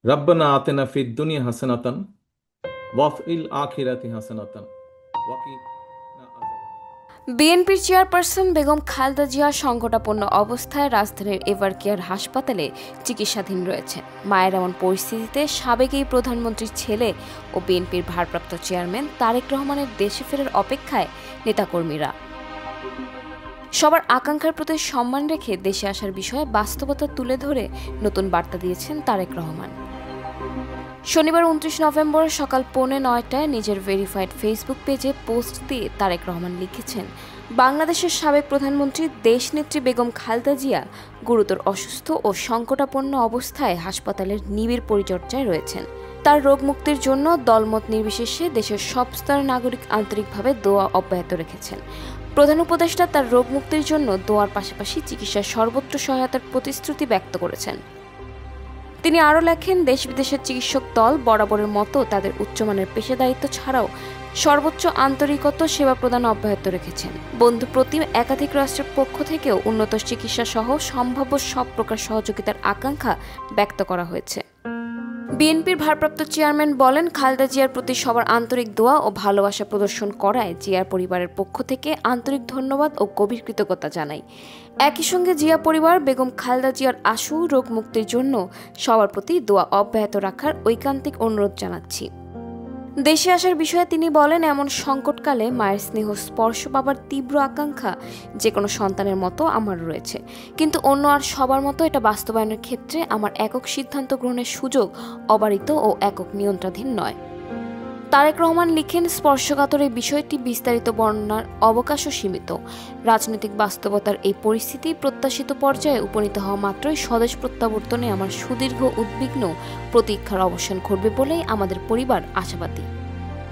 রব্বানা আতিনা ফিদ দুনিয়া হাসানাতান ওয়া ফিল আখিরাতি হাসানাতান ওয়া কিনা আযাবান। বিএনপির চেয়ারপারসন বেগম খালেদা জিয়া সংকটাপন্ন অবস্থায় রাজধানীর এভারকেয়ার হাসপাতালে চিকিৎসাধীন রয়েছেন। মায়ের এমন পরিস্থিতিতে সাবেক এই প্রধানমন্ত্রীর ছেলে ও বিএনপির ভারপ্রাপ্ত চেয়ারম্যান তারেক রহমানের দেশে ফেরার অপেক্ষায় নেতাকর্মীরা। সবার আকাঙ্ক্ষার প্রতি সম্মান রেখে দেশে আসার বিষয়ে বাস্তবতা তুলে ধরে নতুন বার্তা দিয়েছেন তারেক রহমান। শনিবার 29 নভেম্বর সকাল 9:45টায় নিজের ভেরিফাইড ফেসবুক পেজে পোস্ট দিয়ে তারেক রহমান লিখেছেন, বাংলাদেশের সাবেক প্রধানমন্ত্রী দেশনেত্রী বেগম খালেদা জিয়া গুরুতর অসুস্থ ও সংকটাপন্ন অবস্থায় হাসপাতালের নিবিড় পরিচর্যায় রয়েছেন। তার রোগ মুক্তির জন্য দলমত নির্বিশেষে দেশের সব স্তরের নাগরিক আন্তরিকভাবে দোয়া অব্যাহত রেখেছেন। প্রধান উপদেষ্টা তার রোগ মুক্তির জন্য দোয়ার পাশাপাশি চিকিৎসার সর্বোচ্চ সহায়তার প্রতিশ্রুতি ব্যক্ত করেছেন। তিনি আরও লেখেন, দেশ বিদেশের চিকিৎসক দল বরাবরের মতো তাদের উচ্চমানের পেশাদারিত্ব ছাড়াও সর্বোচ্চ আন্তরিকতা সেবা প্রদান অব্যাহত রেখেছেন। বন্ধু প্রতিম একাধিক রাষ্ট্রের পক্ষ থেকেও উন্নত চিকিৎসা সহ সম্ভাব্য সব প্রকার সহযোগিতার আকাঙ্ক্ষা ব্যক্ত করা হয়েছে। বিএনপির ভারপ্রাপ্ত চেয়ারম্যান বলেন, খালেদা জিয়ার প্রতি সবার আন্তরিক দোয়া ও ভালোবাসা প্রদর্শন করায় জিয়ার পরিবারের পক্ষ থেকে আন্তরিক ধন্যবাদ ও গভীর কৃতজ্ঞতা জানাই। একই সঙ্গে জিয়া পরিবার বেগম খালেদা জিয়ার আশু রোগ মুক্তির জন্য সবার প্রতি দোয়া অব্যাহত রাখার ঐকান্তিক অনুরোধ জানাচ্ছি। দেশে আসার বিষয়ে তিনি বলেন, এমন সংকটকালে মায়ের স্নেহ স্পর্শ পাবার তীব্র আকাঙ্ক্ষা যে কোনো সন্তানের মতো আমার রয়েছে, কিন্তু অন্য আর সবার মতো এটা বাস্তবায়নের ক্ষেত্রে আমার একক সিদ্ধান্ত গ্রহণের সুযোগ অবারিত ও একক নিয়ন্ত্রণাধীন নয়। তারেক রহমান লিখেন, স্পর্শকাতর এই বিষয়টি বিস্তারিত বর্ণনার অবকাশও সীমিত। রাজনৈতিক বাস্তবতার এই পরিস্থিতি প্রত্যাশিত পর্যায়ে উপনীত হওয়া মাত্রই স্বদেশ প্রত্যাবর্তনে আমার সুদীর্ঘ উদ্বিগ্ন প্রতীক্ষার অবসান ঘটবে বলেই আমাদের পরিবার আশাবাদী।